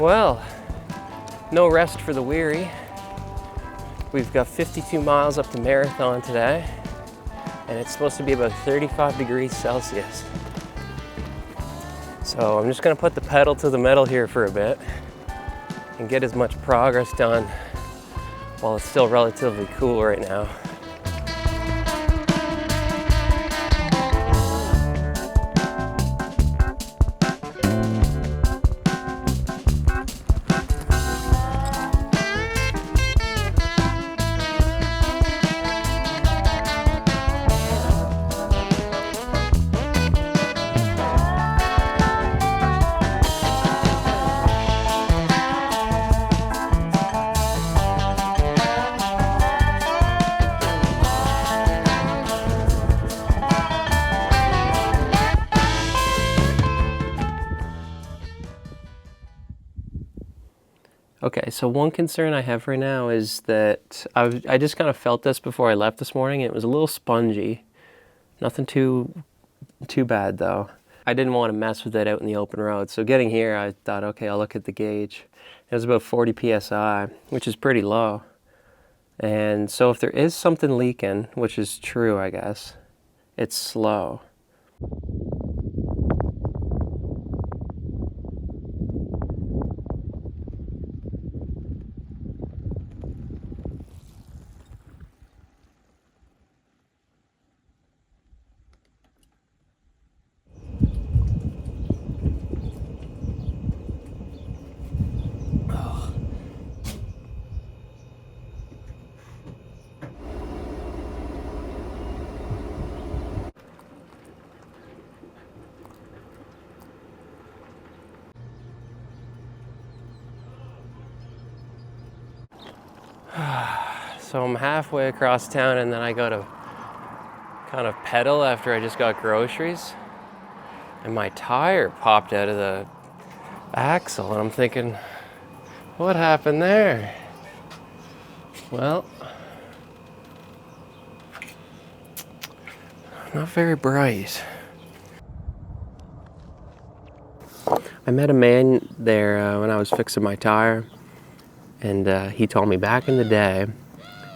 Well, no rest for the weary. We've got 52 miles up to Marathon today, and it's supposed to be about 35 degrees Celsius. So I'm just gonna put the pedal to the metal here for a bit and get as much progress done while it's still relatively cool right now. Okay, so one concern I have right now is that I just kind of felt this before I left this morning. It was a little spongy. Nothing too bad though. I didn't want to mess with it out in the open road. So getting here, I thought, okay, I'll look at the gauge. It was about 40 PSI, which is pretty low. And so if there is something leaking, which is true, I guess, it's slow. So I'm halfway across town and then I got to kind of pedal after I just got groceries. And my tire popped out of the axle and I'm thinking, what happened there? Well, not very bright. I met a man there when I was fixing my tire, and he told me back in the day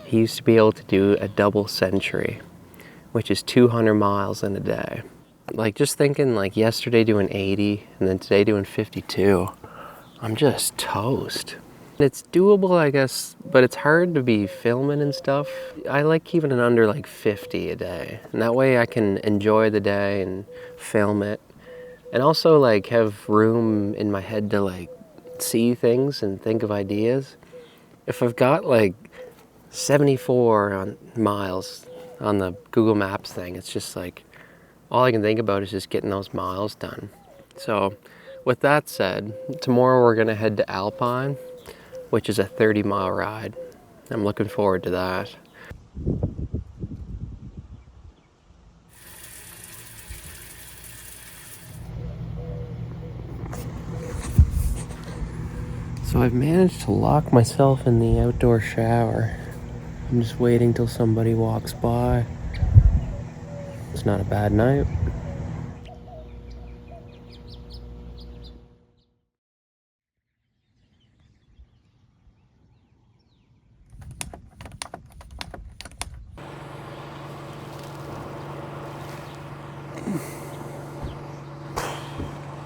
he used to be able to do a double century, which is 200 miles in a day. Like, just thinking, like, yesterday doing 80 and then today doing 52, I'm just toast. It's doable, I guess, but it's hard to be filming and stuff. I like keeping it under like 50 a day, and that way I can enjoy the day and film it, and also like have room in my head to like see things and think of ideas. If I've got like 74 miles on the Google Maps thing, it's just like all I can think about is just getting those miles done. So with that said, tomorrow we're gonna head to Alpine, which is a 30-mile ride. I'm looking forward to that. So I've managed to lock myself in the outdoor shower. I'm just waiting till somebody walks by. It's not a bad night.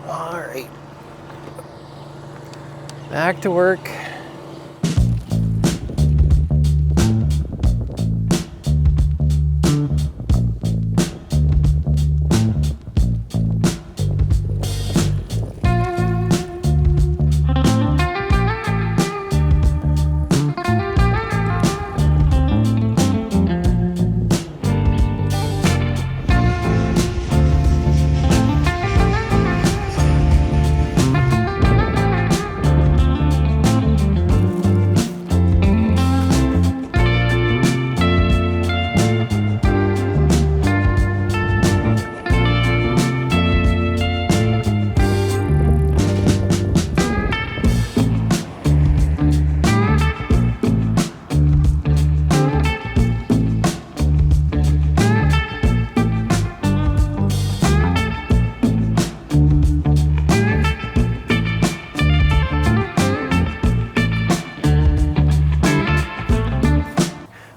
All right. Back to work.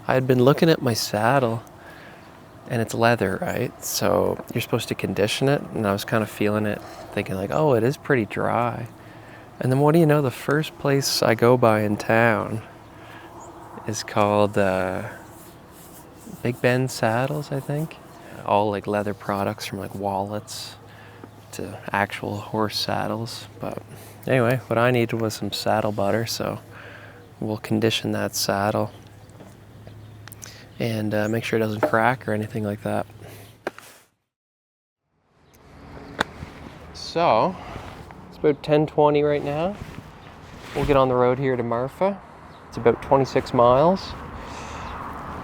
I had been looking at my saddle, and it's leather, right? So you're supposed to condition it, and I was kind of feeling it, thinking like, oh, it is pretty dry. And then what do you know, the first place I go by in town is called Big Bend Saddles, I think. All like leather products, from like wallets to actual horse saddles. But anyway, what I needed was some saddle butter, so we'll condition that saddle and make sure it doesn't crack or anything like that. So it's about 10:20 right now. We'll get on the road here to Marfa. It's about 26 miles.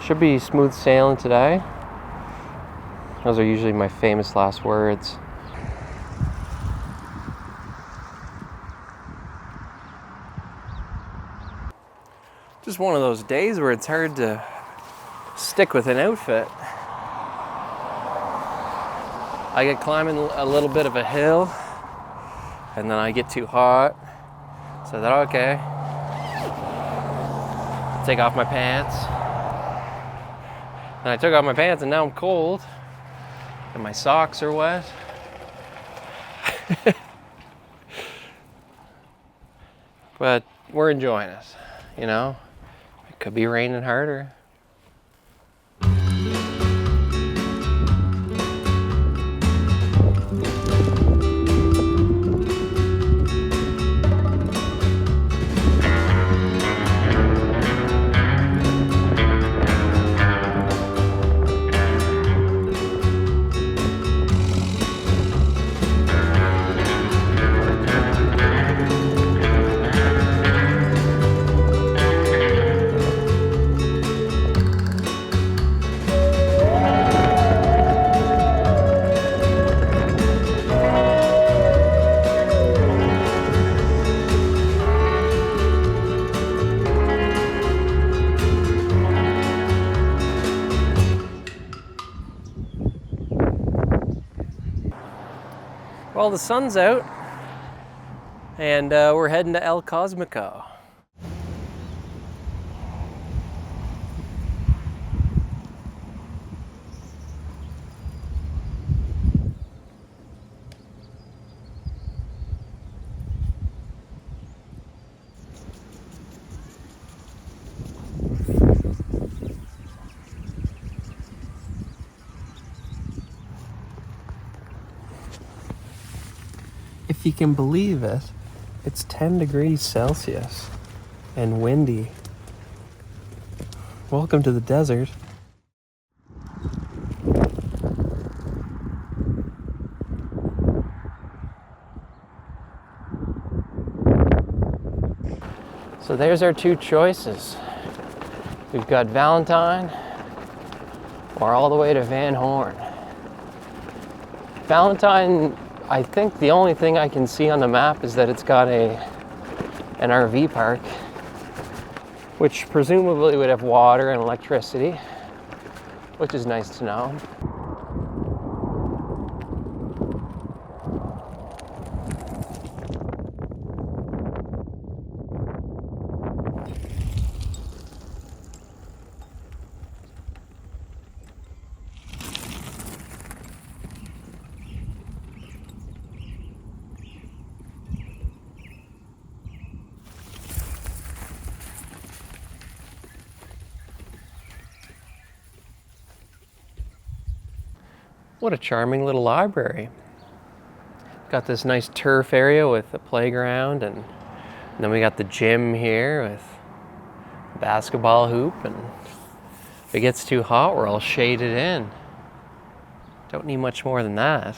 Should be smooth sailing today. Those are usually my famous last words. Just one of those days where it's hard to stick with an outfit. I get climbing a little bit of a hill, and then I get too hot. So I thought, okay, take off my pants. And I took off my pants, and now I'm cold, and my socks are wet. But we're enjoying it, you know? It could be raining harder. Well, the sun's out, and we're heading to El Cosmico. If you can believe it, it's 10 degrees Celsius and windy. Welcome to the desert. So there's our two choices. We've got Valentine or all the way to Van Horn. Valentine, I think the only thing I can see on the map is that it's got an RV park, which presumably would have water and electricity, which is nice to know. What a charming little library. Got this nice turf area with a playground, and then we got the gym here with a basketball hoop, and if it gets too hot, we're all shaded in. Don't need much more than that.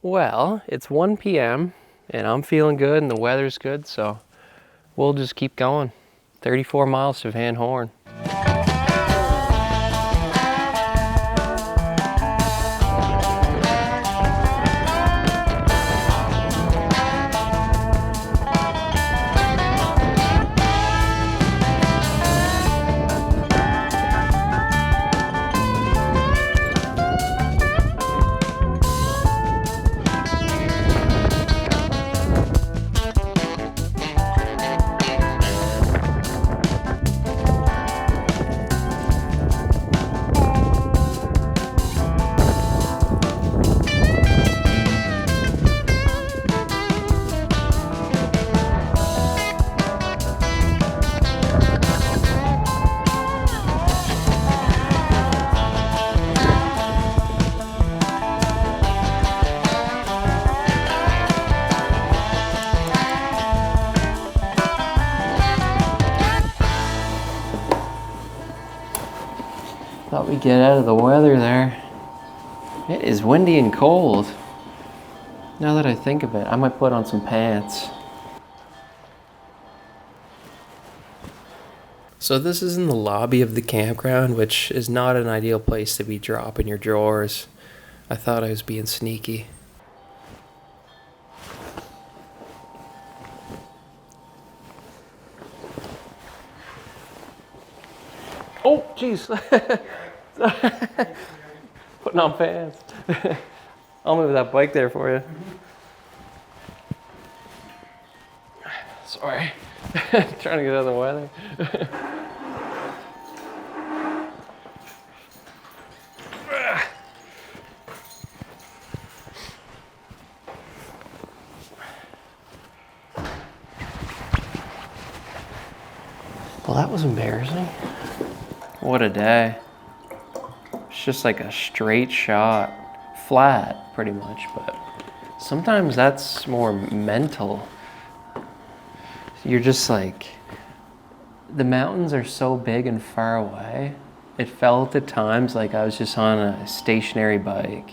Well, it's 1 p.m. and I'm feeling good and the weather's good, so we'll just keep going. 34 miles to Van Horn. Thought we'd get out of the weather there. It is windy and cold. Now that I think of it, I might put on some pants. So this is in the lobby of the campground, which is not an ideal place to be dropping your drawers. I thought I was being sneaky. Oh, jeez. Putting on pants. I'll move that bike there for you. Sorry. Trying to get out of the weather. Well, that was embarrassing. What a day. It's just like a straight shot. Flat, pretty much, but sometimes that's more mental. You're just like, the mountains are so big and far away. It felt at times like I was just on a stationary bike.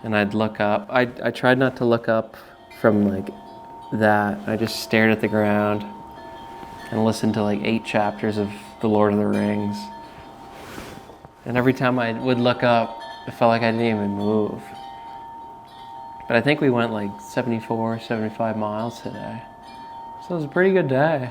And I'd look up. I tried not to look up from like that. I just stared at the ground and listened to like 8 chapters of The Lord of the Rings. And every time I would look up, it felt like I didn't even move. But I think we went like 74, 75 miles today. So it was a pretty good day.